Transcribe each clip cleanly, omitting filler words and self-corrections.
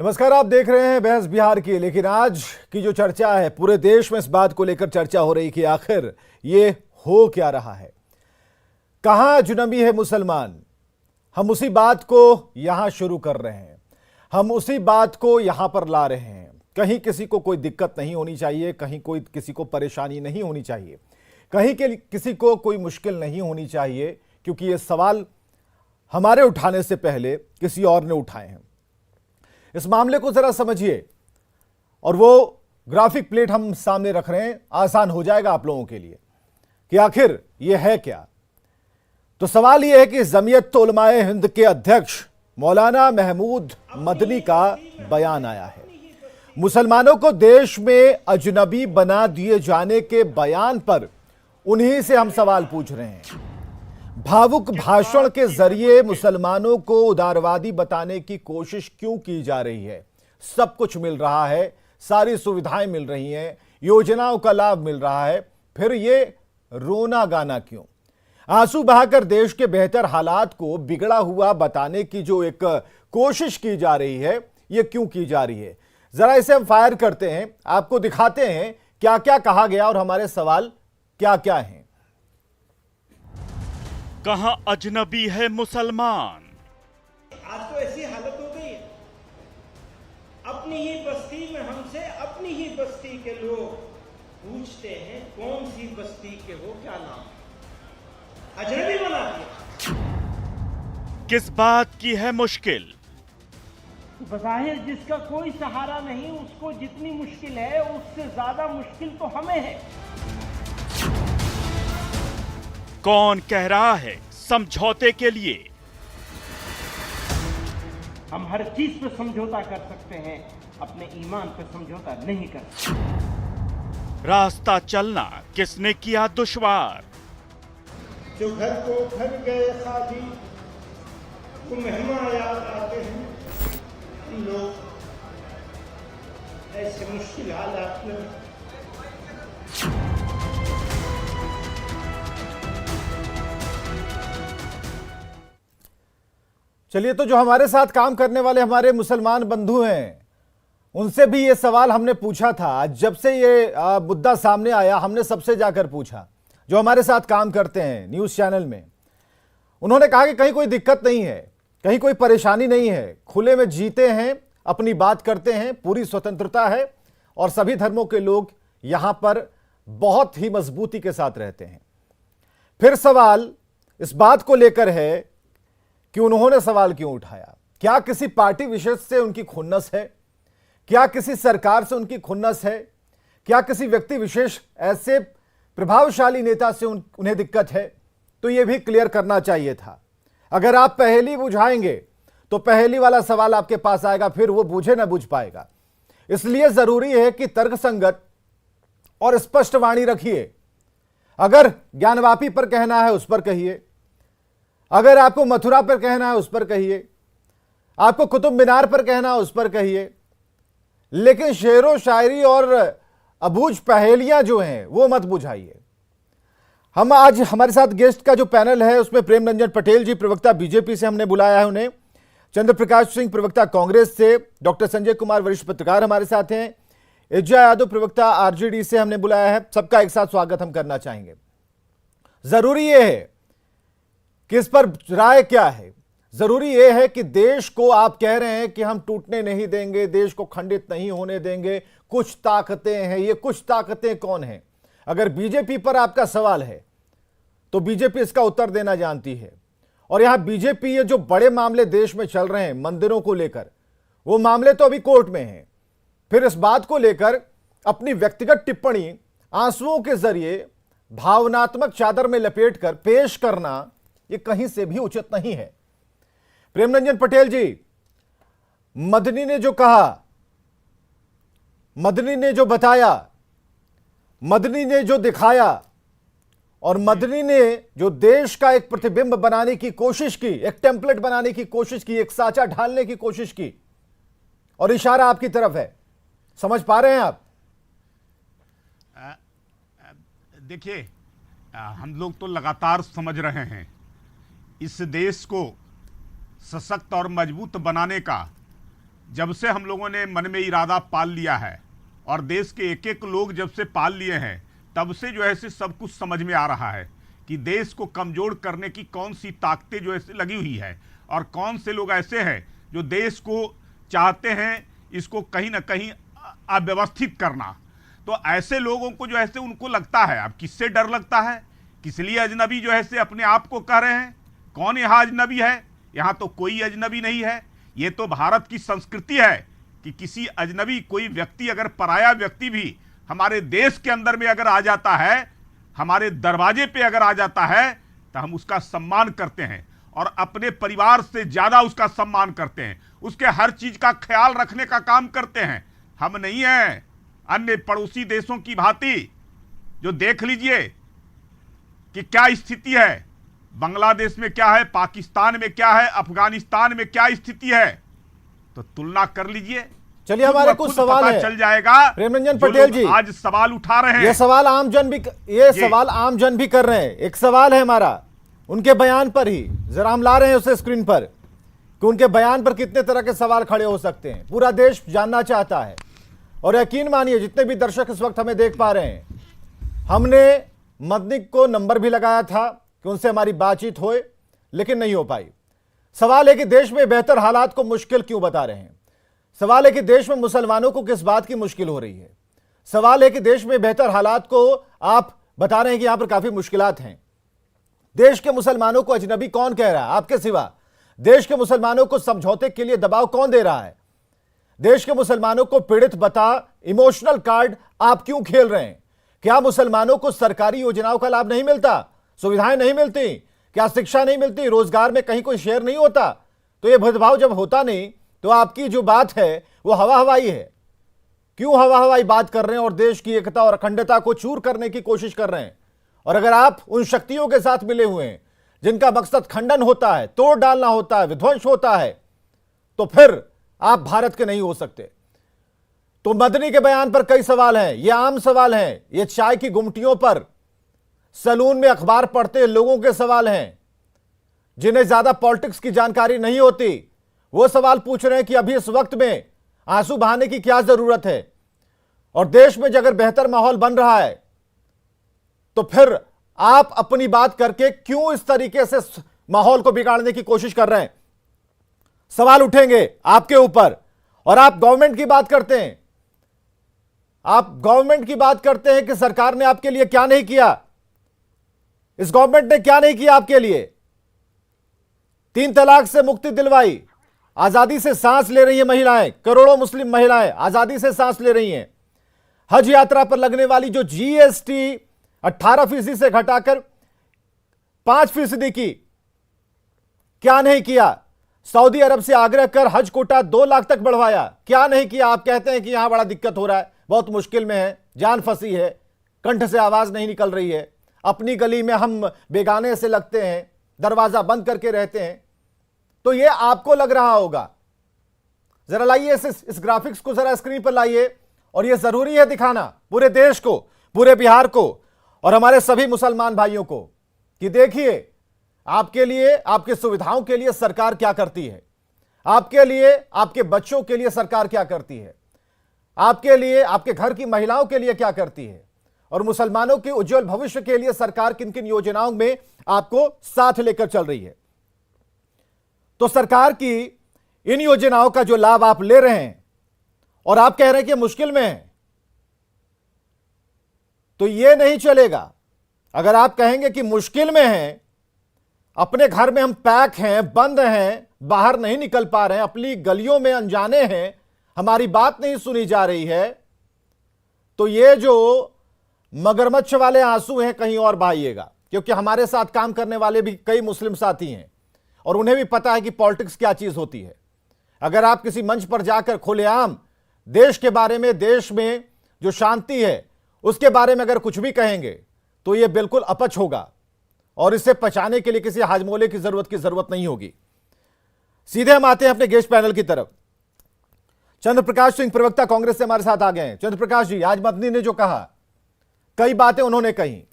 नमस्कार, आप देख रहे हैं बहस बिहार की। लेकिन आज की जो चर्चा है, पूरे देश में इस बात को लेकर चर्चा हो रही कि आखिर ये हो क्या रहा है, कहां अजनबी है मुसलमान। हम उसी बात को यहां शुरू कर रहे हैं, हम उसी बात को यहां पर ला रहे हैं। कहीं किसी को कोई दिक्कत नहीं होनी चाहिए, कहीं कोई किसी को परेशानी नहीं होनी चाहिए, कहीं के किसी को कोई मुश्किल नहीं होनी चाहिए, क्योंकि ये सवाल हमारे उठाने से पहले किसी और ने उठाए हैं। इस मामले को जरा समझिए और वो ग्राफिक प्लेट हम सामने रख रहे हैं, आसान हो जाएगा आप लोगों के लिए कि आखिर ये है क्या। तो सवाल ये है कि जमीयत उलमाए हिंद के अध्यक्ष मौलाना महमूद मदनी का बयान आया है। मुसलमानों को देश में अजनबी बना दिए जाने के बयान पर उन्हीं से हम सवाल पूछ रहे हैं। भावुक भाषण के जरिए मुसलमानों को उदारवादी बताने की कोशिश क्यों की जा रही है? सब कुछ मिल रहा है, सारी सुविधाएं मिल रही हैं, योजनाओं का लाभ मिल रहा है, फिर ये रोना गाना क्यों? आंसू बहाकर देश के बेहतर हालात को बिगड़ा हुआ बताने की जो एक कोशिश की जा रही है, ये क्यों की जा रही है? जरा इसे हम फायर करते हैं, आपको दिखाते हैं क्या क्या कहा गया और हमारे सवाल क्या क्या हैं। कहां अजनबी है मुसलमान? आज तो ऐसी हालत हो गई है, अपनी ही बस्ती में हमसे अपनी ही बस्ती के लोग पूछते हैं कौन सी बस्ती के हो, क्या नाम, अजनबी बना दिया। किस बात की है मुश्किल? बज़ाहिर जिसका कोई सहारा नहीं, उसको जितनी मुश्किल है उससे ज्यादा मुश्किल तो हमें है। कौन कह रहा है समझौते के लिए? हम हर चीज पे समझौता कर सकते हैं, अपने ईमान पे समझौता नहीं कर सकते। रास्ता चलना किसने किया दुश्वार? जो घर को घर गए खाली, वो मेहमान याद आते हैं। लोग ऐसे मुश्किल हालात में चलिए, तो जो हमारे साथ काम करने वाले हमारे मुसलमान बंधु हैं, उनसे भी ये सवाल हमने पूछा था। जब से ये मुद्दा सामने आया, हमने सबसे जाकर पूछा जो हमारे साथ काम करते हैं न्यूज़ चैनल में। उन्होंने कहा कि कहीं कोई दिक्कत नहीं है, कहीं कोई परेशानी नहीं है, खुले में जीते हैं, अपनी बात करते हैं, पूरी स्वतंत्रता है और सभी धर्मों के लोग यहां पर बहुत ही मजबूती के साथ रहते हैं। फिर सवाल इस बात को लेकर है कि उन्होंने सवाल क्यों उठाया। क्या किसी पार्टी विशेष से उनकी खुन्नस है? क्या किसी सरकार से उनकी खुन्नस है? क्या किसी व्यक्ति विशेष ऐसे प्रभावशाली नेता से उन्हें दिक्कत है? तो यह भी क्लियर करना चाहिए था। अगर आप पहेली बुझाएंगे तो पहेली वाला सवाल आपके पास आएगा, फिर वो बूझे ना बूझ पाएगा। इसलिए जरूरी है कि तर्कसंगत और स्पष्ट वाणी रखिए। अगर ज्ञानवापी पर कहना है उस पर कहिए, अगर आपको मथुरा पर कहना है उस पर कहिए, आपको कुतुब मीनार पर कहना है उस पर कहिए, लेकिन शेरो शायरी और अबूझ पहेलियां जो हैं वो मत बुझाइए। हम आज हमारे साथ गेस्ट का जो पैनल है उसमें प्रेम रंजन पटेल जी, प्रवक्ता बीजेपी से हमने बुलाया है उन्हें, चंद्र प्रकाश सिंह, प्रवक्ता कांग्रेस से, डॉक्टर संजय कुमार, वरिष्ठ पत्रकार हमारे साथ हैं, इज्जा यादव, प्रवक्ता आरजेडी से हमने बुलाया है। सबका एक साथ स्वागत हम करना चाहेंगे। जरूरी यह है कि इस पर राय क्या है। जरूरी यह है कि देश को आप कह रहे हैं कि हम टूटने नहीं देंगे, देश को खंडित नहीं होने देंगे, कुछ ताकतें हैं। ये कुछ ताकतें कौन हैं? अगर बीजेपी पर आपका सवाल है तो बीजेपी इसका उत्तर देना जानती है। और यहां बीजेपी, ये जो बड़े मामले देश में चल रहे हैं मंदिरों को लेकर, वो मामले तो अभी कोर्ट में हैं। फिर इस बात को लेकर अपनी व्यक्तिगत टिप्पणी आंसुओं के जरिए भावनात्मक चादर में लपेटकर पेश करना, ये कहीं से भी उचित नहीं है। प्रेम रंजन पटेल जी, मदनी ने जो कहा, मदनी ने जो बताया, मदनी ने जो दिखाया और मदनी ने जो देश का एक प्रतिबिंब बनाने की कोशिश की, एक टेम्पलेट बनाने की कोशिश की, एक साचा ढालने की कोशिश की, और इशारा आपकी तरफ है। समझ पा रहे हैं आप? देखिए, हम लोग तो लगातार समझ रहे हैं इस देश को सशक्त और मजबूत बनाने का जब से हम लोगों ने मन में इरादा पाल लिया है और देश के एक एक लोग जब से पाल लिए हैं, तब से जो है से सब कुछ समझ में आ रहा है कि देश को कमजोर करने की कौन सी ताकतें जो है से लगी हुई है और कौन से लोग ऐसे हैं जो देश को चाहते हैं इसको कहीं ना कहीं अव्यवस्थित करना। तो ऐसे लोगों को जो है से उनको लगता है, अब किससे डर लगता है, किस लिए अजनबी जो है से अपने आप को कह रहे हैं? कौन यहाँ अजनबी है? यहाँ तो कोई अजनबी नहीं है। ये तो भारत की संस्कृति है कि किसी अजनबी कोई व्यक्ति, अगर पराया व्यक्ति भी हमारे देश के अंदर में अगर आ जाता है, हमारे दरवाजे पे अगर आ जाता है, तो हम उसका सम्मान करते हैं और अपने परिवार से ज्यादा उसका सम्मान करते हैं, उसके हर चीज का ख्याल रखने का काम करते हैं। हम नहीं हैं अन्य पड़ोसी देशों की भांति, जो देख लीजिए कि क्या स्थिति है, बांग्लादेश में क्या है, पाकिस्तान में क्या है, अफगानिस्तान में क्या स्थिति है, तो तुलना कर लीजिए। चलिए, हमारे कुछ सवाल है, चल जाएगा। प्रेमरंजन पटेल जी आज सवाल उठा रहे हैं, ये सवाल आम जन भी कर रहे हैं। एक सवाल है हमारा उनके बयान पर ही, जरा हम ला रहे हैं उसे स्क्रीन पर कि उनके बयान पर कितने तरह के सवाल खड़े हो सकते हैं, पूरा देश जानना चाहता है। और यकीन मानिए जितने भी दर्शक इस वक्त हमें देख पा रहे हैं, हमने मदनी को नंबर भी लगाया था कि उनसे हमारी बातचीत होए, लेकिन नहीं हो पाई। सवाल है कि देश में बेहतर हालात को मुश्किल क्यों बता रहे हैं। सवाल है कि देश में मुसलमानों को किस बात की मुश्किल हो रही है। सवाल है कि देश में बेहतर हालात को आप बता रहे हैं कि यहां पर काफी मुश्किलात हैं। देश के मुसलमानों को अजनबी कौन कह रहा है आपके सिवा? देश के मुसलमानों को समझौते के लिए दबाव कौन दे रहा है? देश के मुसलमानों को पीड़ित बता इमोशनल कार्ड आप क्यों खेल रहे हैं? क्या मुसलमानों को सरकारी योजनाओं का लाभ नहीं मिलता, सुविधाएं नहीं मिलती, क्या शिक्षा नहीं मिलती, रोजगार में कहीं कोई शेयर नहीं होता? तो यह भेदभाव जब होता नहीं तो आपकी जो बात है वो हवा हवाई है। क्यों हवा हवाई बात कर रहे हैं और देश की एकता और अखंडता को चूर करने की कोशिश कर रहे हैं? और अगर आप उन शक्तियों के साथ मिले हुए हैं जिनका मकसद खंडन होता है, तोड़ डालना होता है, विध्वंस होता है, तो फिर आप भारत के नहीं हो सकते। तो मदनी के बयान पर कई सवाल हैं, ये आम सवाल हैं, ये चाय की गुमटियों पर सलून में अखबार पढ़ते लोगों के सवाल हैं, जिन्हें ज्यादा पॉलिटिक्स की जानकारी नहीं होती। वो सवाल पूछ रहे हैं कि अभी इस वक्त में आंसू बहाने की क्या जरूरत है, और देश में अगर बेहतर माहौल बन रहा है तो फिर आप अपनी बात करके क्यों इस तरीके से माहौल को बिगाड़ने की कोशिश कर रहे हैं? सवाल उठेंगे आपके ऊपर। और आप गवर्नमेंट की बात करते हैं, आप गवर्नमेंट की बात करते हैं कि सरकार ने आपके लिए क्या नहीं किया। इस गवर्नमेंट ने क्या नहीं किया आपके लिए? 3 तलाक से मुक्ति दिलवाई, आजादी से सांस ले रही है महिलाएं, करोड़ों मुस्लिम महिलाएं आजादी से सांस ले रही हैं। हज यात्रा पर लगने वाली जो जीएसटी 18% से घटाकर 5% की, क्या नहीं किया? सऊदी अरब से आग्रह कर हज कोटा 2 लाख तक बढ़वाया, क्या नहीं किया? आप कहते हैं कि यहां बड़ा दिक्कत हो रहा है, बहुत मुश्किल में है, जान फंसी है, कंठ से आवाज नहीं निकल रही है, अपनी गली में हम बेगाने से लगते हैं, दरवाजा बंद करके रहते हैं। तो ये आपको लग रहा होगा। जरा लाइए इस ग्राफिक्स को जरा स्क्रीन पर लाइए, और ये जरूरी है दिखाना पूरे देश को, पूरे बिहार को और हमारे सभी मुसलमान भाइयों को कि देखिए आपके लिए, आपकी सुविधाओं के लिए सरकार क्या करती है, आपके लिए, आपके बच्चों के लिए सरकार क्या करती है, आपके लिए, आपके घर की महिलाओं के लिए क्या करती है, और मुसलमानों के उज्जवल भविष्य के लिए सरकार किन किन योजनाओं में आपको साथ लेकर चल रही है। तो सरकार की इन योजनाओं का जो लाभ आप ले रहे हैं और आप कह रहे हैं कि मुश्किल में है, तो यह नहीं चलेगा। अगर आप कहेंगे कि मुश्किल में है, अपने घर में हम पैक हैं, बंद हैं, बाहर नहीं निकल पा रहे हैं, अपनी गलियों में अनजाने हैं, हमारी बात नहीं सुनी जा रही है, तो ये जो मगरमच्छ वाले आंसू हैं कहीं और बहाइएगा। क्योंकि हमारे साथ काम करने वाले भी कई मुस्लिम साथी हैं और उन्हें भी पता है कि पॉलिटिक्स क्या चीज होती है। अगर आप किसी मंच पर जाकर खुलेआम देश के बारे में, देश में जो शांति है उसके बारे में अगर कुछ भी कहेंगे तो यह बिल्कुल अपच होगा, और इसे पचाने के लिए किसी हाजमोले की जरूरत नहीं होगी। सीधे हम आते हैं अपने गेस्ट पैनल की तरफ। चंद्रप्रकाश सिंह, प्रवक्ता कांग्रेस से हमारे साथ आ गए हैं। चंद्रप्रकाश जी, आज मदनी ने जो कहा, कई बातें उन्होंने कही,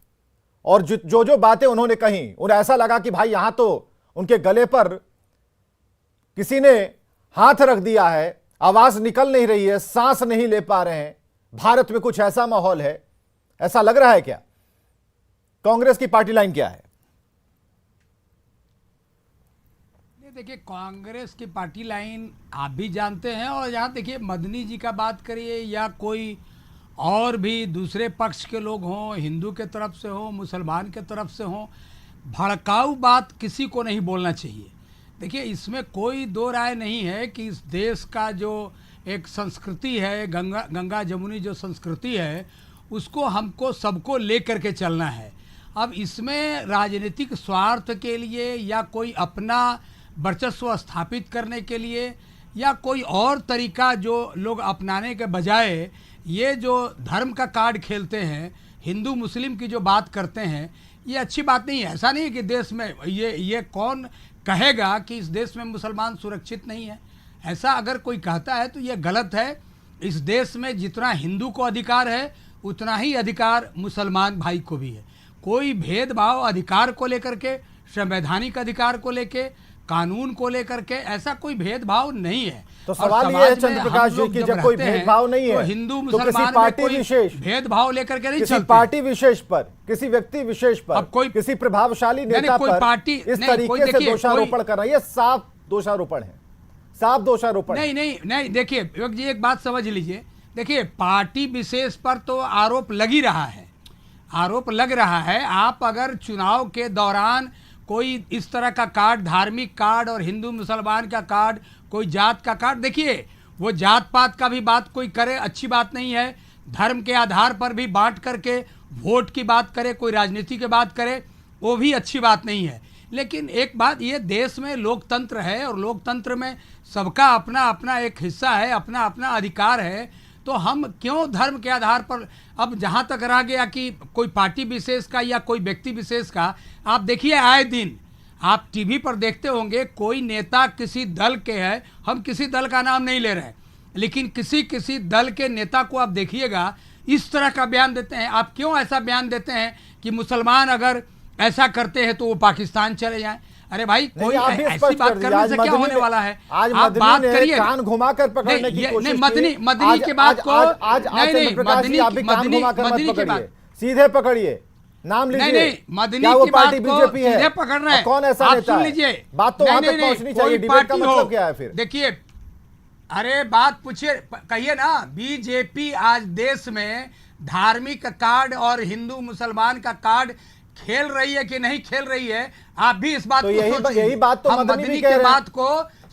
और जो बातें उन्होंने कही उन्हें ऐसा लगा कि भाई यहां तो उनके गले पर किसी ने हाथ रख दिया है आवाज निकल नहीं रही है, सांस नहीं ले पा रहे हैं। भारत में कुछ ऐसा माहौल है, ऐसा लग रहा है क्या? कांग्रेस की पार्टी लाइन क्या है? देखिए, कांग्रेस की पार्टी लाइन आप भी जानते हैं, और यहाँ देखिए मदनी जी का बात करिए या कोई और भी दूसरे पक्ष के लोग हों, हिंदू के तरफ से हों, मुसलमान के तरफ से हों, भड़काऊ बात किसी को नहीं बोलना चाहिए। देखिए, इसमें कोई दो राय नहीं है कि इस देश का जो एक संस्कृति है, गंगा जमुनी जो संस्कृति है, उसको हमको सबको ले करके चलना है। अब इसमें राजनीतिक स्वार्थ के लिए या कोई अपना वर्चस्व स्थापित करने के लिए या कोई और तरीका जो लोग अपनाने के बजाय ये जो धर्म का कार्ड खेलते हैं, हिंदू मुस्लिम की जो बात करते हैं, ये अच्छी बात नहीं है। ऐसा नहीं है कि देश में ये कौन कहेगा कि इस देश में मुसलमान सुरक्षित नहीं है। ऐसा अगर कोई कहता है तो ये गलत है। इस देश में जितना हिंदू को अधिकार है उतना ही अधिकार मुसलमान भाई को भी है। कोई भेदभाव अधिकार को लेकर के, संवैधानिक अधिकार को लेके, कानून को लेकर के ऐसा कोई भेदभाव नहीं है। तो सवाल ये है चंद्रप्रकाश जी कि जब कोई भेदभाव नहीं है तो हिंदू तो किसी पार्टी विशेष भेदभाव लेकर के नहीं किसी चलते। पार्टी विशेष पर, किसी व्यक्ति विशेष पर, अब कोई किसी प्रभावशाली नेता कोई पर पार्टी इस नहीं, कोई तरीके से देखिए, दोषारोपण करना, ये साफ दोषारोपण है, साफ दोषारोपण है। नहीं, देखिए विवेक जी, एक बात समझ लीजिए। देखिए, पार्टी विशेष पर तो आरोप लग ही रहा है, आरोप लग रहा है। आप अगर चुनाव के दौरान कोई इस तरह का कार्ड, धार्मिक कार्ड और हिंदू मुसलमान का कार्ड, कोई जात का कार्ड, देखिए वो जात पात का भी बात कोई करे, अच्छी बात नहीं है। धर्म के आधार पर भी बांट करके वोट की बात करे, कोई राजनीति की बात करे, वो भी अच्छी बात नहीं है। लेकिन एक बात, ये देश में लोकतंत्र है और लोकतंत्र में सबका अपना अपना एक हिस्सा है, अपना अपना अधिकार है। तो हम क्यों धर्म के आधार पर, अब जहाँ तक रह गया कि कोई पार्टी विशेष का या कोई व्यक्ति विशेष का, आप देखिए आए दिन आप टीवी पर देखते होंगे कोई नेता किसी दल के है, हम किसी दल का नाम नहीं ले रहे हैं, लेकिन किसी दल के नेता को आप देखिएगा इस तरह का बयान देते हैं। आप क्यों ऐसा बयान देते हैं कि मुसलमान अगर ऐसा करते हैं तो वो पाकिस्तान चले जाएं? अरे भाई, कोई ऐसी बात करने से क्या होने वाला है? आप बात करिए, कान घुमाकर पकड़ने की कोशिश की। मदनी की बात को मदनी की बात सीधे पकड़िए, नाम लीजिए। नहीं, मदनी की बात को सीधे पकड़ रहे हैं। कौन ऐसा नेता है? लीजिए, बात तो वहां तक पहुंचनी चाहिए। डिबेट का मतलब क्या है फिर? देखिए, अरे बात पूछिए, कहिए ना। बीजेपी आज देश में धार्मिक कार्ड और हिंदू मुसलमान का कार्ड खेल रही है कि नहीं खेल रही है? आप भी इस बात तो को यही बात तो मदनी के बात को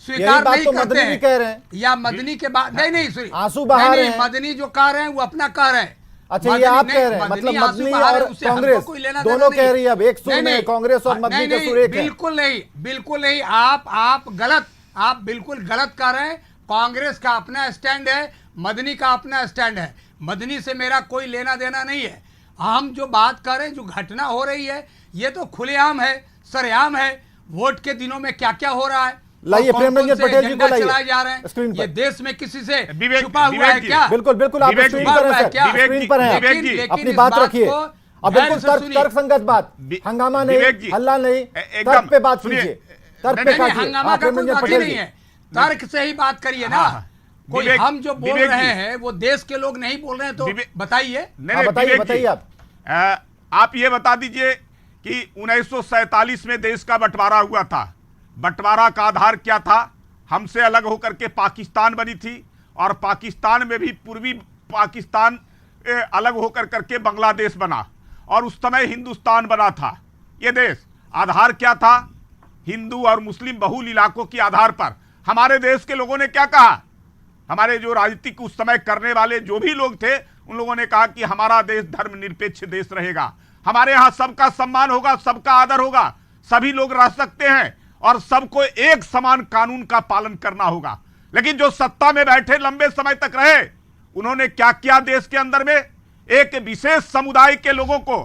स्वीकार नहीं करते हैं, कह रहे हैं। या मदनी के बात नहीं, आंसू बहा रहे हैं। मदनी जो कह रहे हैं वो अपना कह रहे हैं। अच्छा, ये आप कह रहे हैं, मतलब मदनी और कांग्रेस दोनों कह रही है अब एक सुर में, कांग्रेस और मदनी का सुर एक है। बिल्कुल नहीं, आप गलत, आप बिल्कुल गलत कह रहे हैं। कांग्रेस का अपना स्टैंड है, मदनी का अपना स्टैंड है। मदनी से मेरा कोई लेना देना नहीं है। हम जो बात कर रहे हैं, जो घटना हो रही है, ये तो खुलेआम है, सरेआम है। वोट के दिनों में क्या क्या हो रहा है, लाइए प्रेम रंजन पटेल जी को लाइए चलाए जा रहे हैं स्क्रीन पर। ये देश में किसी से विवेक- छुपा हुआ है विवेक क्या? बिल्कुल आप स्क्रीन पर हैं सर, स्क्रीन पर हैं, अपनी बात रखिए। अब बिल्कुल तर्क संगत बात, हंगामा नहीं, हल्ला नहीं, तर्क पे बात कीजिए, तर्क पे काटिए। हंगामा का कोई बात ही नहीं है, तर्क से ही बात करिए ना। कोई हम जो बोल रहे हैं वो देश के लोग नहीं बोल रहे हैं, तो बताइए। बताइए आप ये बता दीजिए कि 1947 में देश का बंटवारा हुआ था। बंटवारा का आधार क्या था? हमसे अलग होकर के पाकिस्तान बनी थी, और पाकिस्तान में भी पूर्वी पाकिस्तान अलग होकर करके बांग्लादेश बना, और उस समय हिंदुस्तान बना था। ये देश आधार क्या था? हिंदू और मुस्लिम बहुल इलाकों के आधार पर। हमारे देश के लोगों ने क्या कहा? हमारे जो राजनीतिक उस समय करने वाले जो भी लोग थे, उन लोगों ने कहा कि हमारा देश धर्मनिरपेक्ष देश रहेगा, हमारे यहाँ सबका सम्मान होगा, सबका आदर होगा, सभी लोग रह सकते हैं और सबको एक समान कानून का पालन करना होगा। लेकिन जो सत्ता में बैठे लंबे समय तक रहे, उन्होंने क्या किया? देश के अंदर में एक विशेष समुदाय के लोगों को,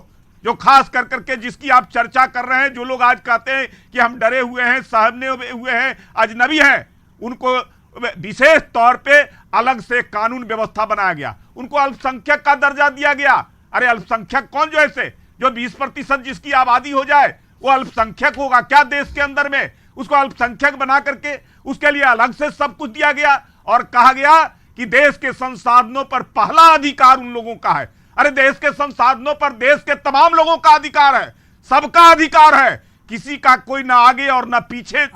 जो खास कर करके जिसकी आप चर्चा कर रहे हैं, जो लोग आज कहते हैं कि हम डरे हुए हैं, सहमने हुए हैं, अजनबी हैं, उनको विशेष तौर पे अलग से कानून व्यवस्था बनाया गया। उनको अल्पसंख्यक का दर्जा दिया गया। अरे अल्पसंख्यक कौन? जो ऐसे जो 20% जिसकी आबादी हो जाए वो अल्पसंख्यक होगा क्या देश के अंदर में? उसको अल्पसंख्यक बना करके उसके लिए अलग से सब कुछ दिया गया, और कहा गया कि देश के संसाधनों पर पहला अधिकार उन लोगों का है। अरे देश के संसाधनों पर देश के तमाम लोगों का अधिकार है, सबका अधिकार है, किसी का कोई ना आगे और ना पीछे है।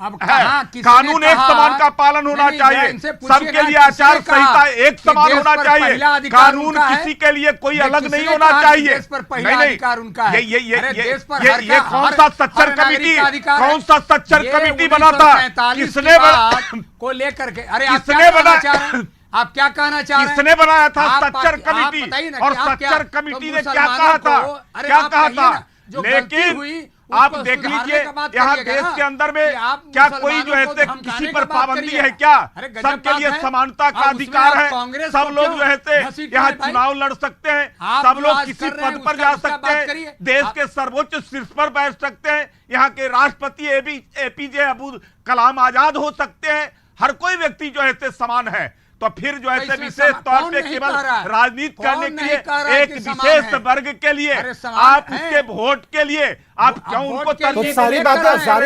कानून एक समान का पालन होना चाहिए, सबके लिए आचार संहिता एक समान होना चाहिए, कानून किसी के लिए कोई अलग नहीं होना चाहिए। नहीं, ये कौन सा सच्चर कमेटी, कौन सा सच्चर कमेटी बना था, किसने को लेकर के? अरे किसने बना, आप क्या कहना चाह रहे हैं? किसने बनाया था सच्चर कमेटी? और सच्चर कमेटी ने क्या कहा था, क्या कहा था? लेकिन आप देख लीजिए यहाँ देश के अंदर में क्या कोई जो है किसी पर पाबंदी है क्या? सबके लिए समानता का अधिकार है, सब लोग जो है यहाँ चुनाव लड़ सकते हैं, सब लोग किसी पद पर जा सकते हैं, देश के सर्वोच्च शीर्ष पर बैठ सकते हैं, यहाँ के राष्ट्रपति एपीजे अब्दुल कलाम आजाद हो सकते हैं, हर कोई व्यक्ति जो है समान है। तो फिर जो है विशेष तौर पे केवल राजनीति करने के लिए एक विशेष वर्ग के लिए आप उसके वोट के लिए आप क्यों उनको तो सारी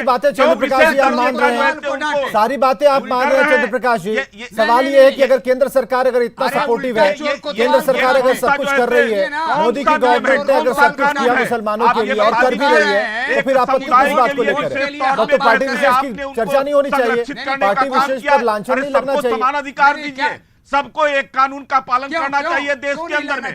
बातें चंद्र प्रकाश जी आप मान रहे हैं, सारी बातें आप मान रहे हैं चंद्र प्रकाश जी। सवाल ये है कि अगर केंद्र सरकार अगर इतना सपोर्टिव है, केंद्र सरकार अगर सब कुछ कर रही है, मोदी की गवर्नमेंट ने अगर सब कुछ किया मुसलमानों के लिए और कर भी रही है, तो फिर आपत्ति किस बात को लेकर है? तो पार्टी विशेष की चर्चा नहीं होनी चाहिए, पार्टी विशेष पर लांछन नहीं लगना चाहिए, समान अधिकार दीजिए, सबको एक कानून का पालन करना चाहिए देश के अंदर में।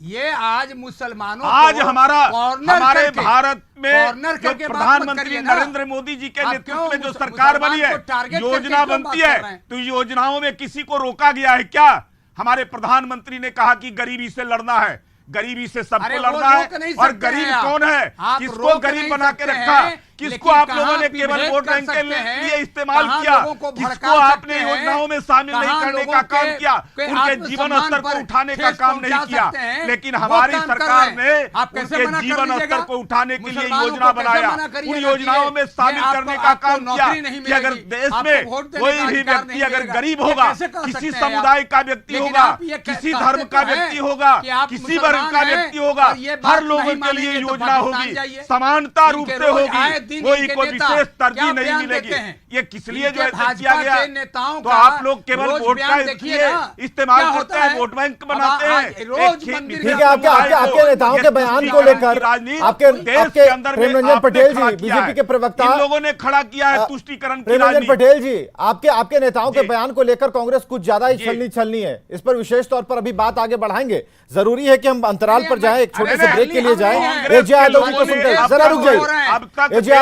ये आज मुसलमानों आज हमारे भारत में जो प्रधानमंत्री नरेंद्र मोदी जी के नेतृत्व में जो सरकार बनी है, योजना बनती है, तो योजनाओं में किसी को रोका गया है क्या? हमारे प्रधानमंत्री ने कहा कि गरीबी से लड़ना है, गरीबी से सबको लड़ना है, और गरीब कौन है, किसको गरीब बना के रखा, किसको आप लोगों ने केवल वोट बैंक के लिए इस्तेमाल किया, किसको आपने योजनाओं में शामिल नहीं करने का काम किया, उनके जीवन स्तर को उठाने का काम नहीं किया। लेकिन हमारी सरकार ने उनके जीवन स्तर को उठाने के लिए योजना बनाया, उन योजनाओं में शामिल करने का काम किया कि अगर देश में कोई भी व्यक्ति अगर गरीब होगा, किसी समुदाय का व्यक्ति होगा, किसी धर्म का व्यक्ति होगा, किसी वर्ग का व्यक्ति होगा, हर लोगों के लिए योजना होगी, समानता रूप से होगी, कोई को विशेष तरजीह नहीं मिलेगी। ये किस लिए जो है किया गया? तो आप लोग केवल वोट का इस्तेमाल करते हैं, वोट बैंक बनाते हैं। ठीक है, आपके नेताओं के बयान को लेकर आपके प्रेमरंजन पटेल जी, बीजेपी के प्रवक्ता, इन लोगों ने खड़ा किया है तुष्टीकरण की प्रेमरंजन पटेल जी, आपके नेताओं के बयान को लेकर कांग्रेस कुछ ज्यादा ही छलनी है, इस पर विशेष तौर पर अभी बात आगे बढ़ाएंगे। जरूरी है कि हम अंतराल पर जाएं, एक छोटे से ब्रेक के लिए जाएं। एजे यादव जी को सुनते हैं, जरा रुक जाइए। एजे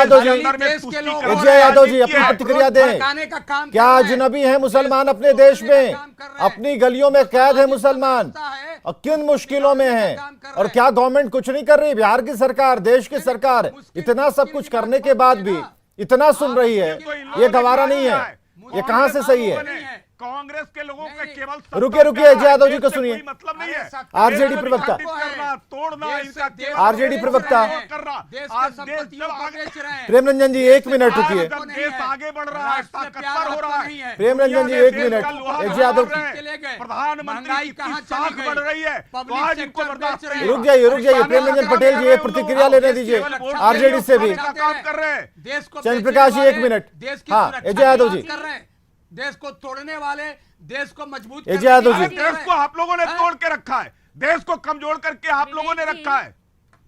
यादव जी अपनी प्रतिक्रिया दें। क्या अजनबी है मुसलमान अपने देश में? अपनी गलियों में कैद है मुसलमान और किन मुश्किलों में है, और क्या गवर्नमेंट कुछ नहीं कर रही? बिहार की सरकार, देश की सरकार इतना सब कुछ करने के बाद भी इतना सुन रही है, ये गवारा नहीं है। ये कहां से सही है? कांग्रेस के लोगों के केवल रुकिए अजय यादव जी को सुनिए। मतलब नहीं है। आरजेडी प्रवक्ता, आरजेडी प्रवक्ता प्रेमरंजन जी 1 मिनट रुकिए। देश आगे बढ़ रहा है, ताकतवर हो रहा है। प्रेमरंजन जी 1 मिनट। अजय यादव प्रधानमंत्री की साख बढ़ रही है, तो आज इनको बर्दाश्त नहीं। रुक जाइए प्रेमरंजन पटेल जी, एक प्रतिक्रिया लेने दीजिए आरजेडी से भी। काम कर रहे हैं चंद्र प्रकाश जी 1 मिनट। हाँ अजय यादव जी, देश को तोड़ने वाले, देश को मजबूत अजय यादव जी, देश को आप लोगों ने तोड़ के रखा है, देश को कमजोर करके आप लोगों ने रखा है।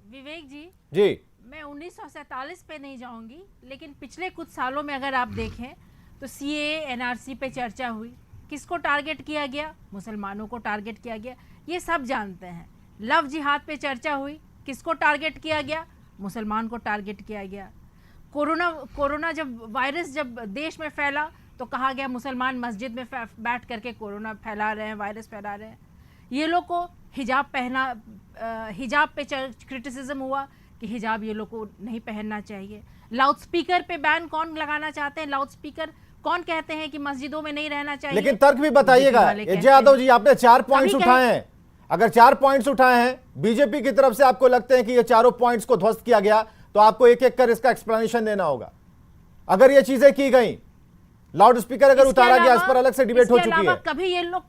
विवेक जी, मैं 1947 पे नहीं जाऊंगी, लेकिन पिछले कुछ सालों में अगर आप देखें तो सीएए, एनआरसी पे चर्चा हुई, किसको टारगेट किया गया? मुसलमानों को टारगेट किया गया, ये सब जानते हैं। लव जिहाद पे चर्चा हुई, किसको टारगेट किया गया? मुसलमान को टारगेट किया गया। कोरोना जब वायरस जब देश में फैला तो कहा गया मुसलमान मस्जिद में बैठ करके कोरोना फैला रहे हैं, वायरस फैला रहे हैं। ये लोग को हिजाब पे क्रिटिसिज्म हुआ कि हिजाब ये लोग को नहीं पहनना चाहिए। लाउड स्पीकर पे बैन कौन लगाना चाहते हैं? लाउड स्पीकर कौन कहते हैं कि मस्जिदों में नहीं रहना चाहिए? लेकिन तर्क भी बताइएगा अजय यादव जी, आपने 4 पॉइंट्स उठाए हैं। अगर 4 पॉइंट्स उठाए हैं बीजेपी की तरफ से, आपको लगते हैं कि ये चारों पॉइंट्स को ध्वस्त किया गया, तो आपको एक एक कर इसका एक्सप्लेनेशन देना होगा। अगर ये चीजें की गई, लाउड स्पीकर अगर उतारा गया, इस पर अलग से डिबेट हो चुकी है। कभी ये लोग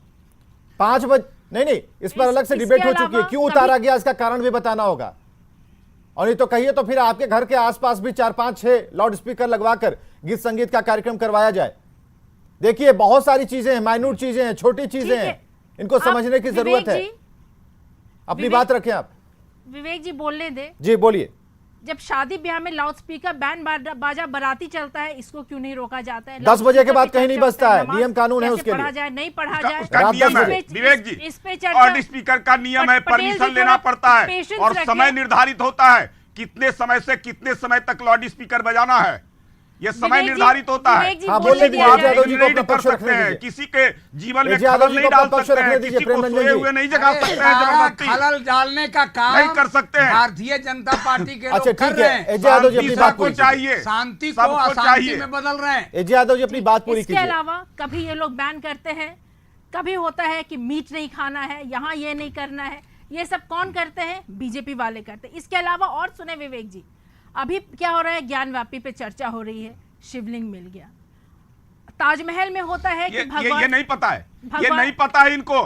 5 बजे नहीं, इस पर अलग से डिबेट हो चुकी है। क्यों उतारा गया इसका कारण भी बताना होगा। और नहीं तो कहिए तो फिर आपके घर के आसपास भी 4, 5, 6 लाउड स्पीकर लगवाकर गीत संगीत का कार्यक्रम करवाया जाए। देखिए बहुत सारी चीजें हैं, माइन्यूट चीजें हैं, छोटी चीजें ठीक है। हैं, इनको समझने की जरूरत है। अपनी विवेक- बात रखें आप। विवेक जी बोलने दे। जी बोलिए। जब शादी ब्याह में लाउड स्पीकर बैंड बाजा बराती चलता है, इसको क्यों नहीं रोका जाता है? 10 बजे के बाद कहीं नहीं चर्चा बजता होता है, नमाज नियम कानून है कैसे उसके पढ़ा लिए। जाए, नहीं पढ़ा जाए, उसका रात नियम 10 है बजे। विवेक जी, इस पे चर्चा। लाउड स्पीकर का नियम है, पटेल जी परमिशन थोड़ा लेना पड़ता है patience और रखिए। समय निर्धारित होता है, कितने समय से कितने समय तक लाउड स्पीकर बजाना है, ये समय विवेक जी- निर्धारित होता है। विवेक जी हाँ, बोलने बोलने दिया दीजिए, जाए। यादव जी को नहीं अपना कर पक्ष सकते रखने हैं, दीजिए। किसी के जीवन में जी, यादव खलल जी नहीं को डाल अपना पक्ष सकते रखने हैं, दीजिए, किसी को प्रेम रंजन सोए जी। हुए नहीं जगा अरे सकते हैं सारा जबरदस्ती। खलल डालने का काम नहीं कर सकते हैं। भारतीय जनता पार्टी के अच्छा लोग कर ठीक रहे है, हैं। एजे यादव जी अपनी शांति बात सबको पूरी कीजिए। चाहिए, शांति को सबको अशांति चाहिए। में बदल रहे हैं। एजे यादव जी अपनी बात पूरी इसके कीजिए। अलावा कभी ये लोग बैन करते हैं, कभी होता है कि मीट नहीं खाना है, यहाँ ये नहीं करना है। ये सब कौन करते हैं? बीजेपी वाले करते हैं। इसके अलावा और सुने विवेक जी, अभी क्या हो रहा है, ज्ञानवापी पे चर्चा हो रही है, शिवलिंग मिल गया। ताजमहल में होता है कि ये नहीं पता है, ये भगवान- नहीं पता है इनको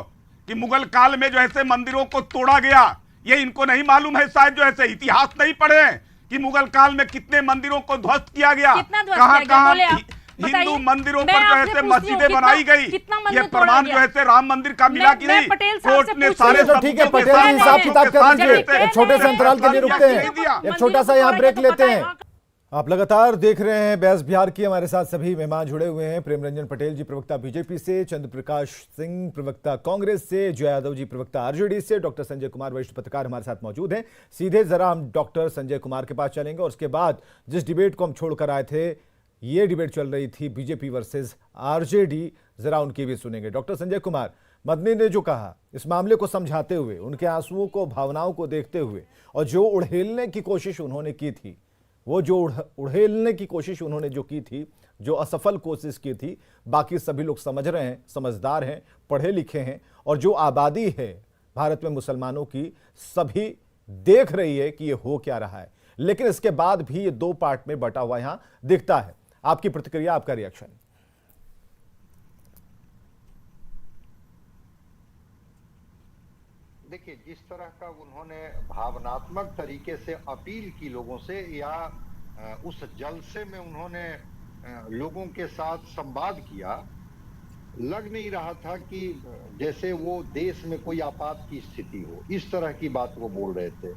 कि मुगल काल में जो ऐसे मंदिरों को तोड़ा गया, ये इनको नहीं मालूम है शायद, जो ऐसे इतिहास नहीं पढ़े हैं कि मुगल काल में कितने मंदिरों को ध्वस्त किया गया, कितना ध्वस्त कहां किया गया? बोले आप, हिंदू बताइए। मंदिरों मैं पर जो आपसे ऐसे पूछती हूँ, मस्जिदें कितना- बनाई गई, कितना ये मंदिर तोड़ा प्रमाण गया? जो ऐसे राम मंदिर का मिला कि मैं नहीं, पटेल साहब कोर्ट से ने पूछती सारे हूँ। तो ठीक है, पटेल जी हिसाब किताब कर लीजिए। एक छोटे से अंतराल के लिए रुकते हैं, एक छोटा सा यहाँ ब्रेक लेते हैं। आप लगातार देख रहे हैं बहस बिहार की। हमारे साथ सभी मेहमान जुड़े हुए हैं। प्रेम रंजन पटेल जी प्रवक्ता बीजेपी से, चंद्र प्रकाश सिंह प्रवक्ता कांग्रेस से, जय यादव जी प्रवक्ता आरजेडी से, डॉक्टर संजय कुमार वरिष्ठ पत्रकार हमारे साथ मौजूद हैं। सीधे जरा हम डॉक्टर संजय कुमार के पास चलेंगे और उसके बाद जिस डिबेट को हम छोड़कर आए थे, ये डिबेट चल रही थी बीजेपी वर्सेज आरजेडी, जरा उनकी भी सुनेंगे। डॉक्टर संजय कुमार, मदनी ने जो कहा इस मामले को समझाते हुए, उनके आंसुओं को, भावनाओं को देखते हुए, और जो उड़ेलने की कोशिश उन्होंने की थी, वो जो उड़ेलने की कोशिश उन्होंने जो की थी, जो असफल कोशिश की थी, बाकी सभी लोग समझ रहे हैं, समझदार हैं, पढ़े लिखे हैं, और जो आबादी है भारत में मुसलमानों की, सभी देख रही है कि ये हो क्या रहा है। लेकिन इसके बाद भी ये दो पार्ट में बटा हुआ यहां दिखता है। आपकी प्रतिक्रिया, आपका रिएक्शन। देखिए, जिस तरह का उन्होंने भावनात्मक तरीके से अपील की लोगों से, या उस जलसे में उन्होंने लोगों के साथ संवाद किया, लग नहीं रहा था कि जैसे वो देश में कोई आपात की स्थिति हो। इस तरह की बात वो बोल रहे थे।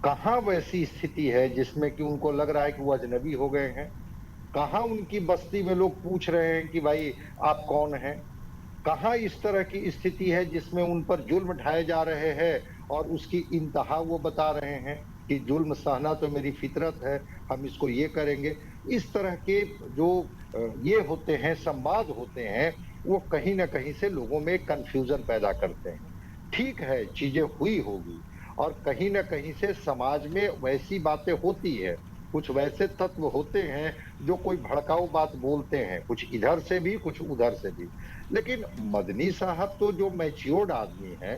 कहाँ वैसी स्थिति है जिसमें कि उनको लग रहा है कि वो अजनबी हो गए हैं? कहाँ उनकी बस्ती में लोग पूछ रहे हैं कि भाई आप कौन हैं? कहाँ इस तरह की स्थिति है जिसमें उन पर जुल्म ढाए जा रहे हैं और उसकी इंतहा वो बता रहे हैं कि जुल्म सहना तो मेरी फितरत है, हम इसको ये करेंगे। इस तरह के जो ये होते हैं, संवाद होते हैं, वो कहीं ना कहीं से लोगों में कंफ्यूजन पैदा करते हैं। ठीक है, चीजें हुई होगी और कहीं ना कहीं से समाज में वैसी बातें होती है, कुछ वैसे तत्व होते हैं जो कोई भड़काऊ बात बोलते हैं, कुछ इधर से भी कुछ उधर से भी। लेकिन मदनी साहब तो जो मैच्योर्ड आदमी हैं,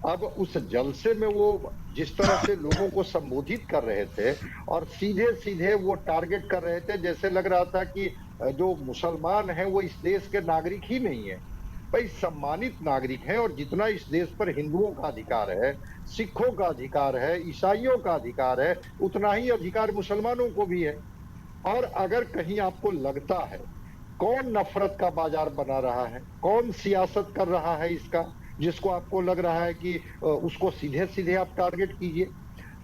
अब उस जलसे में वो जिस तरह से लोगों को संबोधित कर रहे थे और सीधे सीधे वो टारगेट कर रहे थे, जैसे लग रहा था कि जो मुसलमान हैं वो इस देश के नागरिक ही नहीं है। भाई, सम्मानित नागरिक हैं और जितना इस देश पर हिंदुओं का अधिकार है, सिखों का अधिकार है, ईसाइयों का अधिकार है, उतना ही अधिकार मुसलमानों को भी है। और अगर कहीं आपको लगता है कौन नफरत का बाजार बना रहा है, कौन सियासत कर रहा है इसका, जिसको आपको लग रहा है कि उसको सीधे सीधे आप टारगेट कीजिए,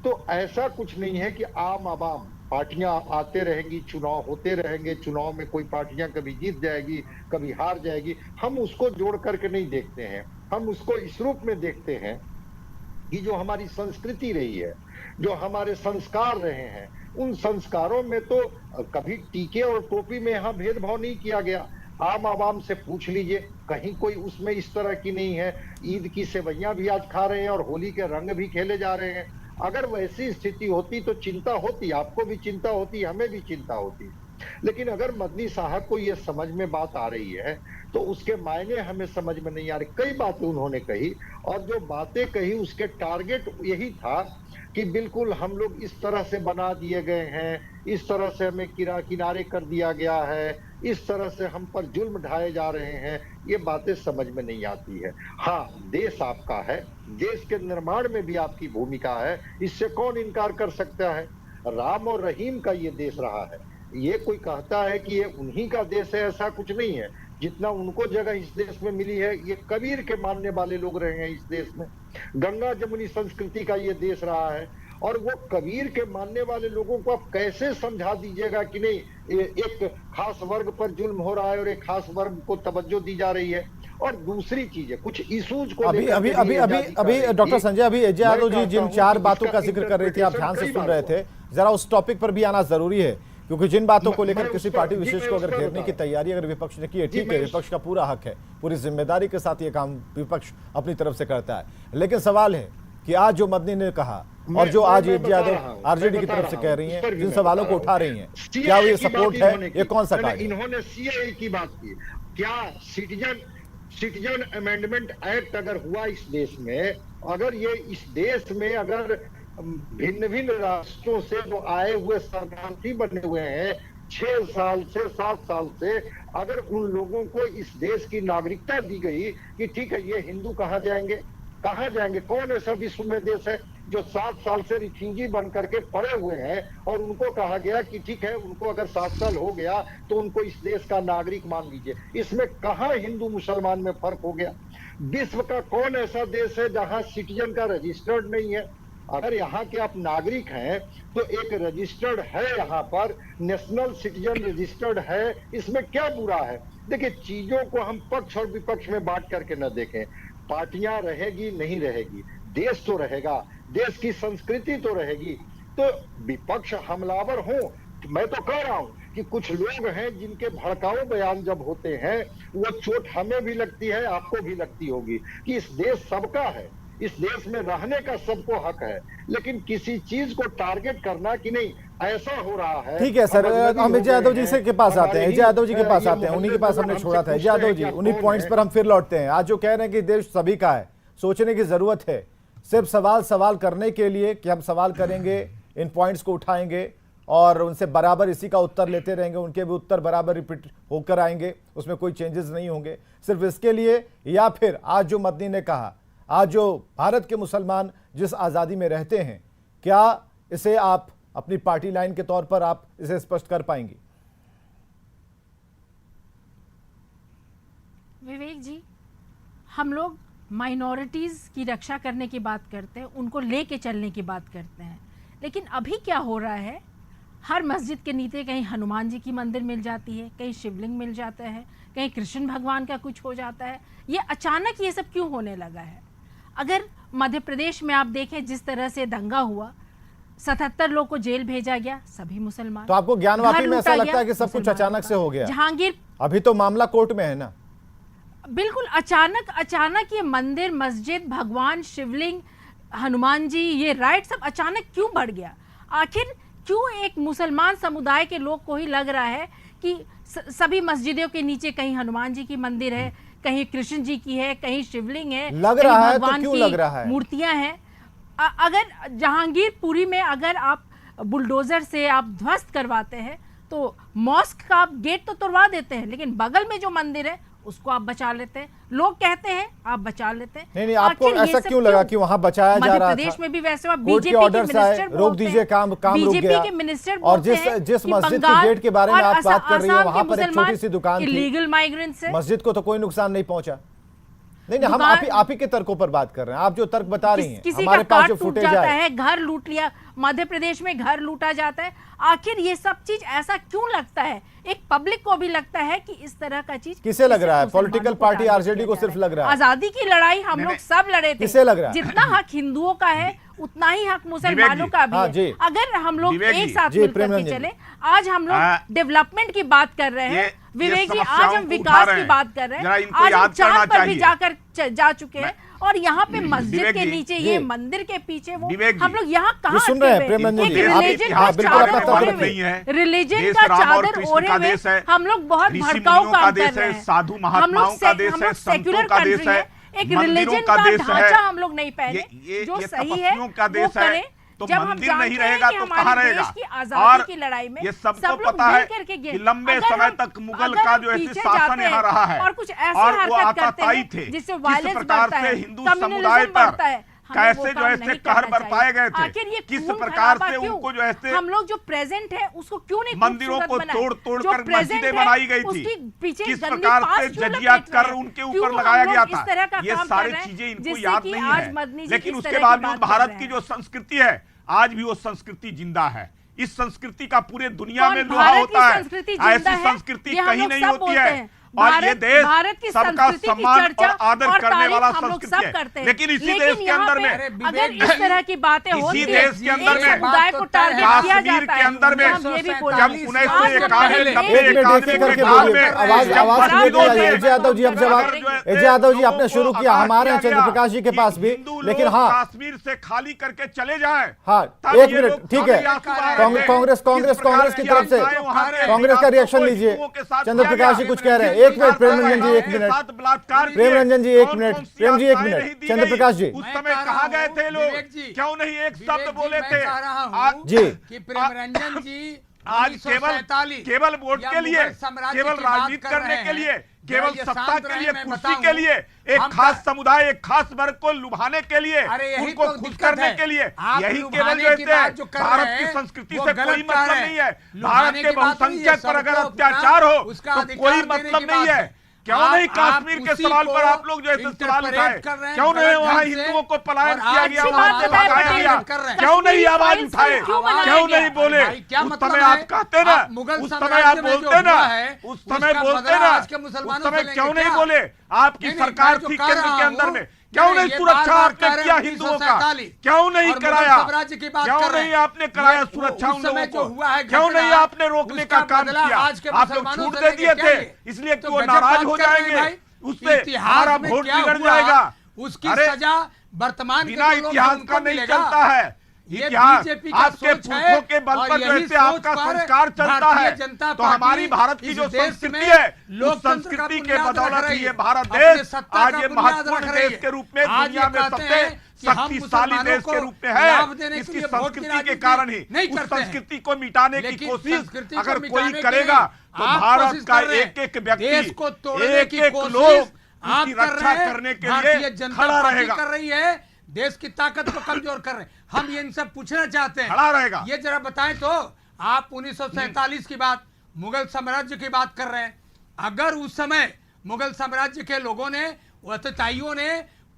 तो ऐसा कुछ नहीं है कि आम आवाम, पार्टियां आते रहेंगी, चुनाव होते रहेंगे, चुनाव में कोई पार्टियां कभी जीत जाएगी, कभी हार जाएगी। हम उसको जोड़ करके नहीं देखते हैं, हम उसको इस रूप में देखते हैं कि जो हमारी संस्कृति रही है, जो हमारे संस्कार रहे हैं, उन संस्कारों में तो कभी टीके और टोपी में यहाँ भेदभाव नहीं किया गया। आम आवाम से पूछ लीजिए, कहीं कोई उसमें इस तरह की नहीं है। ईद की सेवैयां भी आज खा रहे हैं और होली के रंग भी खेले जा रहे हैं। अगर वैसी स्थिति होती तो चिंता होती, आपको भी चिंता होती, हमें भी चिंता होती। लेकिन अगर मदनी साहब को ये समझ में बात आ रही है तो उसके मायने हमें समझ में नहीं आ रहे। कई बातें उन्होंने कही और जो बातें कही उसके टारगेट यही था कि बिल्कुल हम लोग इस तरह से बना दिए गए हैं, इस तरह से हमें किनारे कर दिया गया है, इस तरह से हम पर जुल्म ढाए जा रहे हैं। ये बातें समझ में नहीं आती है। हाँ, देश आपका है, देश के निर्माण में भी आपकी भूमिका है, इससे कौन इनकार कर सकता है। राम और रहीम का ये देश रहा है। ये कोई कहता है कि ये उन्हीं का देश है, ऐसा कुछ नहीं है। जितना उनको जगह इस देश में मिली है, ये कबीर के मानने वाले लोग रहे हैं इस देश में। गंगा जमुनी संस्कृति का ये देश रहा है, और वो कबीर के मानने वाले लोगों को आप कैसे समझा दीजिएगा कि नहीं एक खास वर्ग पर जुल्म हो रहा है और एक खास वर्ग को तवज्जो दी जा रही है। और दूसरी चीज है, कुछ इशूज को अभी डॉक्टर संजय, अभी अजय यादव जी जिन 4 बातों का जिक्र कर रही थी, आप ध्यान से सुन रहे थे, जरा उस टॉपिक पर भी आना जरूरी है, क्योंकि जिन बातों को लेकर किसी पार्टी विशेष को अगर घेरने की तैयारी अगर विपक्ष ने की है, ठीक है, विपक्ष का पूरा हक है, पूरी जिम्मेदारी के साथ ये काम विपक्ष अपनी तरफ से करता है। लेकिन सवाल है कि आज जो मदनी ने कहा और जो आज अजय यादव आरजेडी की तरफ से कह रही हैं, जिन सवालों को उठा रही हैं, क्या ये सपोर्ट है? ये कौन सा कार्य? इन्होंने सीएए की बात की। क्या सिटीजन अमेंडमेंट एक्ट अगर हुआ इस देश में, अगर ये इस देश में अगर भिन्न भिन्न राष्ट्रों से जो आए हुए शरणार्थी बने हुए हैं 6 साल से 7 साल से, अगर उन लोगों को इस देश की नागरिकता दी गई कि ठीक है, ये हिंदू कहाँ जाएंगे? कौन ऐसा विश्व में देश है जो 7 साल से रिफ्यूजी बन करके पड़े हुए हैं और उनको कहा गया कि ठीक है, उनको अगर 7 साल हो गया तो उनको इस देश का नागरिक मान लीजिए? इसमें कहाँ हिंदू मुसलमान में फर्क हो गया? विश्व का कौन ऐसा देश है जहां सिटीजन का रजिस्टर्ड नहीं है? अगर यहाँ के आप नागरिक हैं तो एक रजिस्टर्ड है, यहाँ पर नेशनल सिटीजन रजिस्टर्ड है, इसमें क्या बुरा है? देखिए, चीजों को हम पक्ष और विपक्ष में बांट करके न देखें। पार्टियां रहेगी नहीं रहेगी, देश तो रहेगा, देश की संस्कृति तो रहेगी। तो विपक्ष हमलावर हो, मैं तो कह रहा हूं कि कुछ लोग हैं जिनके भड़काऊ बयान जब होते हैं, वो चोट हमें भी लगती है, आपको भी लगती होगी कि इस देश सबका है, इस देश में रहने का सबको हक है, लेकिन किसी चीज को टारगेट करना कि नहीं ऐसा हो रहा है। ठीक है सर, हम अजय यादव जी से के पास आते हैं, अजय यादव जी के पास आते हैं, उन्हीं के पास हमने छोड़ा था। अजय यादव जी, उन्हीं पॉइंट्स पर हम फिर लौटते हैं। आज जो कह रहे हैं कि देश सभी का है, सोचने की जरूरत है, सिर्फ सवाल करने के लिए कि हम सवाल करेंगे, इन पॉइंट्स को उठाएंगे और उनसे बराबर इसी का उत्तर लेते रहेंगे, उनके भी उत्तर बराबर रिपीट होकर आएंगे, उसमें कोई चेंजेस नहीं होंगे, सिर्फ इसके लिए? या फिर आज जो मदनी ने कहा, आज जो भारत के मुसलमान जिस आज़ादी में रहते हैं, क्या इसे आप अपनी पार्टी लाइन के तौर पर आप इसे स्पष्ट कर पाएंगी? विवेक जी, हम लोग माइनॉरिटीज़ की रक्षा करने की बात करते हैं, उनको लेके चलने की बात करते हैं, लेकिन अभी क्या हो रहा है, हर मस्जिद के नीचे कहीं हनुमान जी की मंदिर मिल जाती है, कहीं शिवलिंग मिल जाता है, कहीं कृष्ण भगवान का कुछ हो जाता है। ये अचानक ये सब क्यों होने लगा है? अगर मध्य प्रदेश में आप देखें जिस तरह से दंगा हुआ, 77 लोग को जेल भेजा गया, सभी मुसलमान। तो आपको ज्ञानवापी में ऐसा लगता है कि सब कुछ अचानक से हो गया? जहांगीर, अभी तो मामला कोर्ट में है ना। बिल्कुल अचानक ये मंदिर, मस्जिद, भगवान, शिवलिंग, हनुमान जी, ये राइट सब अचानक क्यों बढ़ गया? आखिर क्यों एक मुसलमान समुदाय के लोग को ही लग रहा है कि सभी मस्जिदों के नीचे कहीं हनुमान जी की मंदिर है, कहीं कृष्ण जी की है, कहीं शिवलिंग है, लग रहा है तो क्यों लग रहा है? मूर्तियां हैं। अगर जहांगीरपुरी में अगर आप बुलडोजर से आप ध्वस्त करवाते हैं तो मॉस्क का आप गेट तो तोड़वा देते हैं, लेकिन बगल में जो मंदिर है उसको आप बचा लेते हैं। लोग कहते हैं आप बचा लेते हैं। नहीं, आपको ऐसा क्यों लगा कि वहां बचाया जा रहा था? मध्य प्रदेश में भी वैसे बीजेपी के मिनिस्टर रोक दीजिए, काम रुक गया। के मिनिस्टर और जिस मस्जिद के गेट के बारे में आप बात कर रही है, वहां पर एक छोटी सी दुकान थी, इलीगल माइग्रेंट्स है, मस्जिद को तो कोई नुकसान नहीं पहुंचा। नहीं, हम आप ही के तर्कों पर बात कर रहे हैं। आप जो तर्क बता रही हैं, हमारे पास जो फुटेज है, घर लूट लिया, मध्य प्रदेश में घर लूटा जाता है। आखिर ये सब चीज ऐसा क्यों लगता है? एक पब्लिक को भी लगता है कि इस तरह का चीज किसे लग रहा है? पॉलिटिकल पार्टी आरजेडी को सिर्फ लग रहा है? आजादी की लड़ाई हम लोग सब लड़े थे। किसे लग रहा है? जितना हक हिंदुओं का है उतना ही हक मुसलमानों का भी है। अगर हम लोग एक साथ मिलकर के चले, आज हम लोग डेवलपमेंट की बात कर रहे हैं विवेक जी, आज हम विकास की बात कर रहे हैं, आज हम चांद पर भी जा चुके हैं, और यहाँ पे मस्जिद के नीचे, ये मंदिर के पीछे वो हम लोग यहाँ कहाँ सुन रहे हैं? रिलीजन का चादर ओढ़े हुए हम लोग बहुत भड़काऊ काम कर रहे हैं। साधु महात्माओं का देश है, सेक्युलर कंट्री है, एक रिलीजन का ढांचा हम लोग नहीं पहने, जो सही है वो करें। तो जब हम मंदिर नहीं जानते हैं रहेगा कि तो हमारे कहाँ रहेगा? देश की आजादी की लड़ाई में ये सबको सब लोग पता है मिलकर के कि लंबे समय तक मुगल का जो ऐसे शासन यहाँ रहा है और कुछ ऐसे और वो हरकत करते आताताई हैं थे, जिससे जिस वायलेंस प्रकार बढ़ता से है, हिंदू कम्युनिज्म समुदाय बढ़ता पर है। हमें वो कैसे जो काम है नहीं कहर करना बरपाए चाहिए। गए थे, आखिर ये किस खून प्रकार खराबा से क्यों? उनको जो है हम लोग जो प्रेजेंट है उसको क्यों नहीं मंदिरों को खूबसूरत बनाए? तोड़ जो कर present मस्जिदें है, बनाई गई थी, उसकी पीछे किस गंदी प्रकार पास से क्यों जजिया लपेट रहे कर हैं? उनके क्यों ऊपर हम लगाया लोग गया इस था। तरह का ये काम सारी कर रहे हैं, चीजें इनको जिससे याद कि नहीं आज है, मदनी जी लेकिन किस उसके तरह की बावजूद बात कर भारत रहे की हैं। जो संस्कृति है आज भी वो संस्कृति जिंदा है। इस संस्कृति का पूरे दुनिया कौन में लोहा भारत की होता है, संस्कृति जिंदा ऐसी है? संस्कृति ये हम कहीं लोग नहीं सब होती बोलते है। हैं। और ये देश भारत की सबका संस्कृति की सम्मान चर्चा और आदर और करने तारीफ वाला हम लोग संस्कृति सब करते है, हैं। लेकिन इसी देश के यहाँ अंदर पे में अगर इस तरह की बातें इसी होती है, देश के अंदर एक में समुदाय को टारगेट किया कश्मीर जाता के है, अंदर में हम ये भी जब बोलेंगे। 1991 एक मिनट एक करके बोलिए, आवाज म्यूट हो जाइए। अजय यादव जी अब जवाब, अजय यादव जी आपने शुरू किया, हमारे यहाँ चंद्रप्रकाश जी के पास भी, लेकिन हाँ कश्मीर से खाली करके चले जाए। हाँ एक मिनट, ठीक है, कांग्रेस की तरफ से कांग्रेस का रिएक्शन लीजिए। चंद्रप्रकाश जी कुछ कह रहे हैं, एक मिनट प्रेम रंजन जी, एक मिनट प्रेम रंजन जी, एक मिनट प्रेम जी, एक मिनट चंद्रप्रकाश जी। उस समय कहा गए थे लोग, क्यों नहीं एक शब्द बोले थे जी कि प्रेमरंजन जी आज केवल वोट के लिए, केवल राजनीति करने के लिए, केवल सत्ता के लिए, कुर्सी के लिए, एक खास समुदाय, एक खास वर्ग को लुभाने के लिए, उनको खुश करने के लिए, यही केवल जो भारत की संस्कृति से कोई मतलब नहीं है। भारत के बहुसंख्यक पर अगर अत्याचार हो तो कोई मतलब नहीं है। क्यों नहीं कश्मीर के सवाल पर आप लोग जो है सवाल उठाए, क्यों नहीं वहाँ हिंदुओं को पलायन किया गया, वहाँ से भगाया गया, क्यों नहीं आवाज उठाए, क्यों नहीं बोले? उस समय आप कहते ना, उस समय आप बोलते ना, उस समय बोलते ना, उस समय क्यों नहीं बोले? आपकी सरकार थी केंद्र के अंदर में, क्यों नहीं सुरक्षा आपने किया हिंदुओं का, क्यों नहीं कराया, क्यों नहीं आपने कराया सुरक्षा उन लोगों को, क्यों नहीं आपने रोकने का काम किया? आप लोग छूट दे दिए थे इसलिए कि वो नाराज हो जाएंगे, उससे हमारा वोट बिगड़ जाएगा। उसकी सजा वर्तमान बिना इतिहास का नहीं चलता है। इतिहास आपके पुरखों के बल पर जैसे आपका संस्कार चलता है, तो हमारी भारत की जो संस्कृति है उस संस्कृति के बदौलत ही ये भारत देश आज ये महत्वपूर्ण देश के रूप में दुनिया में सबसे शक्तिशाली देश के रूप में है। इसकी संस्कृति के कारण ही उस संस्कृति को मिटाने की कोशिश अगर कोई करेगा तो भारत का एक एक व्यक्ति, एक एक लोग उसकी रक्षा करने के लिए खड़ा रहेगा, कर रही है, देश की ताकत को कमजोर कर रहे हैं। हम ये इनसे पूछना चाहते हैं, खड़ा रहेगा। ये जरा बताएं तो, आप 1947 की बात, मुगल साम्राज्य की बात कर रहे हैं। अगर उस समय मुगल साम्राज्य के लोगों ने, अतिताइयों ने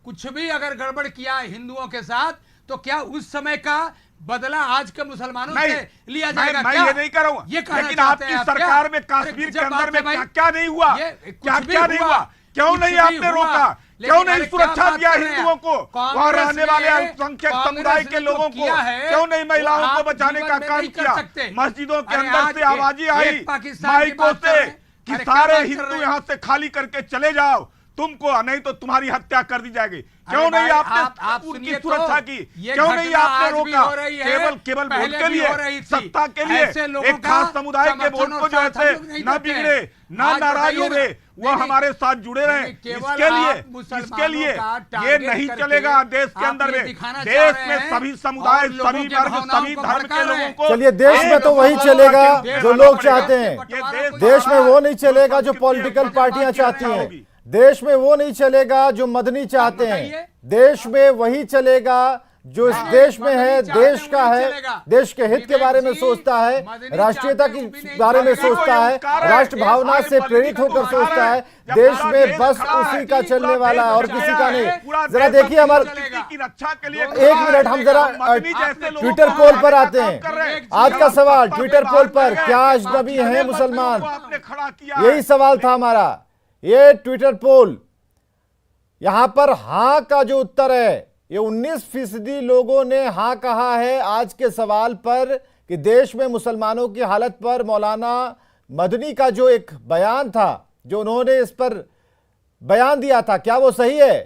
कुछ भी अगर गड़बड़ किया हिंदुओं के साथ, तो क्या उस समय का बदला आज के मुसलमानों से लिया जाएगा? मैं ये नहीं कर रहा हूं, लेकिन आपकी सरकार में कश्मीर के अंदर में क्या नहीं हुआ, क्या नहीं हुआ, क्यों नहीं आपने रोका, क्यों नहीं सुरक्षा दिया हिंदुओं को, वहां रहने वाले अल्पसंख्यक समुदाय के लोगों को, क्यों नहीं महिलाओं को बचाने का काम किया? मस्जिदों के अंदर से आवाज़ें आई माइकों से कि सारे हिंदू यहाँ से खाली करके चले जाओ, तुमको नहीं तो तुम्हारी हत्या कर दी जाएगी। क्यों नहीं आपने उनकी सुरक्षा की, क्यों नहीं आपने रोका? केवल वोट के लिए, सत्ता के लिए, एक खास समुदाय के वोट को जो ऐसे न बिगड़े, न नाराज हो गए, वो हमारे साथ जुड़े रहे। इसके लिए ये नहीं चलेगा। देश के अंदर में, देश में सभी समुदाय, सभी वर्ग, सभी धर्म के लोगों को, चलिए देश में तो वही चलेगा जो लोग चाहते हैं, देश में वो नहीं चलेगा जो पॉलिटिकल पार्टियां चाहती हैं, देश में वो नहीं चलेगा जो मदनी चाहते हैं, देश में वही चलेगा जो इस देश में है, देश का है, देश के हित के बारे में सोचता है, राष्ट्रीयता के बारे में सोचता है, राष्ट्र भावना से प्रेरित होकर सोचता है। देश में बस उसी का चलने वाला है और किसी का नहीं। जरा देखिए हमारे, एक मिनट हम जरा ट्विटर पोल पर आते हैं। आज का सवाल ट्विटर पोल पर, क्या अजनबी हैं मुसलमान? यही सवाल था हमारा। ये ट्विटर पोल, यहां पर हां का जो उत्तर है, ये 19% लोगों ने हां कहा है आज के सवाल पर कि देश में मुसलमानों की हालत पर मौलाना मदनी का जो एक बयान था, जो उन्होंने इस पर बयान दिया था, क्या वो सही है?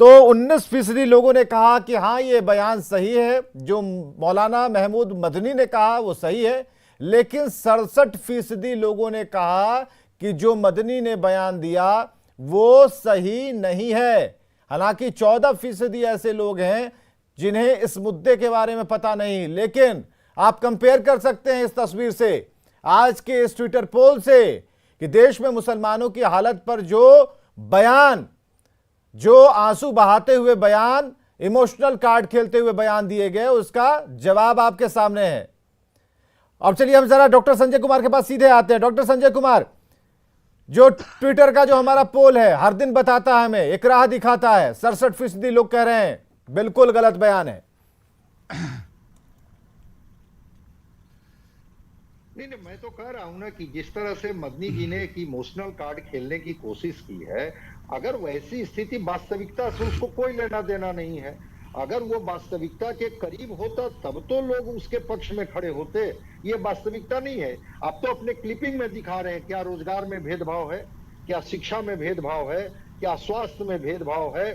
तो 19% लोगों ने कहा कि हां ये बयान सही है, जो मौलाना महमूद मदनी ने कहा वो सही है। लेकिन 67% लोगों ने कहा कि जो मदनी ने बयान दिया वो सही नहीं है। हालांकि 14% ऐसे लोग हैं जिन्हें इस मुद्दे के बारे में पता नहीं। लेकिन आप कंपेयर कर सकते हैं इस तस्वीर से, आज के इस ट्विटर पोल से, कि देश में मुसलमानों की हालत पर जो बयान, जो आंसू बहाते हुए बयान इमोशनल कार्ड खेलते हुए बयान दिए गए, उसका जवाब आपके सामने है। अब चलिए हम जरा डॉक्टर संजय कुमार के पास सीधे आते हैं। डॉक्टर संजय कुमार, जो ट्विटर का जो हमारा पोल है हर दिन बताता है, हमें एक राह दिखाता है, 67% लोग कह रहे हैं बिल्कुल गलत बयान है। नहीं, मैं तो कह रहा हूं ना कि जिस तरह से मदनी जी ने एक इमोशनल कार्ड खेलने की कोशिश की है, अगर वैसी स्थिति वास्तविकता से उसको कोई लेना देना नहीं है। अगर वो वास्तविकता के करीब होता तब तो लोग उसके पक्ष में खड़े होते। ये वास्तविकता नहीं है। आप तो अपने क्लिपिंग में दिखा रहे हैं, क्या रोजगार में भेदभाव है, क्या शिक्षा में भेदभाव है, क्या स्वास्थ्य में भेदभाव है,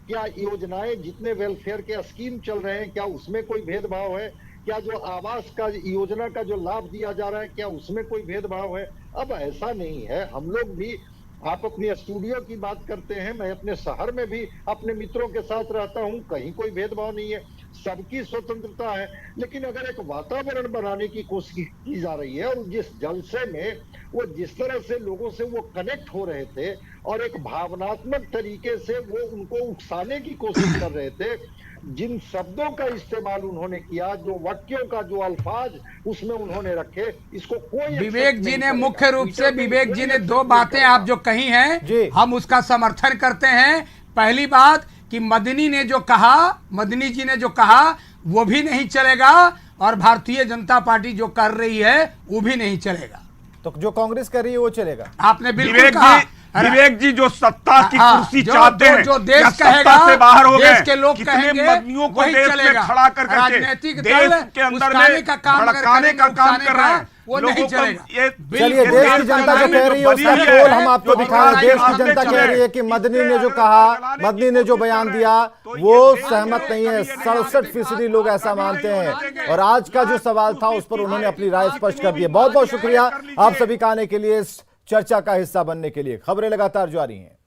क्या योजनाएं जितने वेलफेयर के स्कीम चल रहे हैं क्या उसमें कोई भेदभाव है, क्या जो आवास का योजना का जो लाभ दिया जा रहा है क्या उसमें कोई भेदभाव है। अब ऐसा नहीं है। हम लोग भी, आप अपने स्टूडियो की बात करते हैं, मैं अपने शहर में भी अपने मित्रों के साथ रहता हूं, कहीं कोई भेदभाव नहीं है, सबकी स्वतंत्रता है। लेकिन अगर एक वातावरण बनाने की कोशिश की जा रही है और जिस जलसे में वो जिस तरह से लोगों से वो कनेक्ट हो रहे थे और एक भावनात्मक तरीके से वो उनको उकसाने की कोशिश कर रहे थे, जिन शब्दों का इस्तेमाल उन्होंने किया, जो वाक्यों का जो अल्फाज उसमें उन्होंने रखे, इसको कोई विवेक जी ने मुख्य रूप से, विवेक जी ने दो बातें आप जो कही हैं हम उसका समर्थन करते हैं। पहली बात कि मदनी ने जो कहा, मदनी जी ने जो कहा वो भी नहीं चलेगा और भारतीय जनता पार्टी जो कर रही है वो भी नहीं चलेगा। तो जो कांग्रेस कर रही है वो चलेगा। आपने बिल्कुल कहा। विवेक जी जो सत्ता की कुर्सी चाहते हैं, जो देश सत्ता से बाहर हो गए, देश के लोग कितने कहेंगे मदनियों को वही देश चलेगा। में खड़ा कर राजनीतिक देश दल के अंदर उकसाने में का काम भड़काने का काम कर रहे हैं, वो नहीं चलेगा। चलिए, देश की जनता जो कह रही है उसका पोल हम आपको दिखा रहे हैं। देश की जनता कह रही है कि मदनी ने जो कहा, मदनी ने जो बयान दिया वो सहमत नहीं है। 67% लोग ऐसा मानते हैं और आज का जो सवाल था उस पर उन्होंने अपनी राय स्पष्ट कर दी है। बहुत बहुत शुक्रिया आप सभी का आने के लिए, इस चर्चा का हिस्सा बनने के लिए। खबरें लगातार जारी हैं।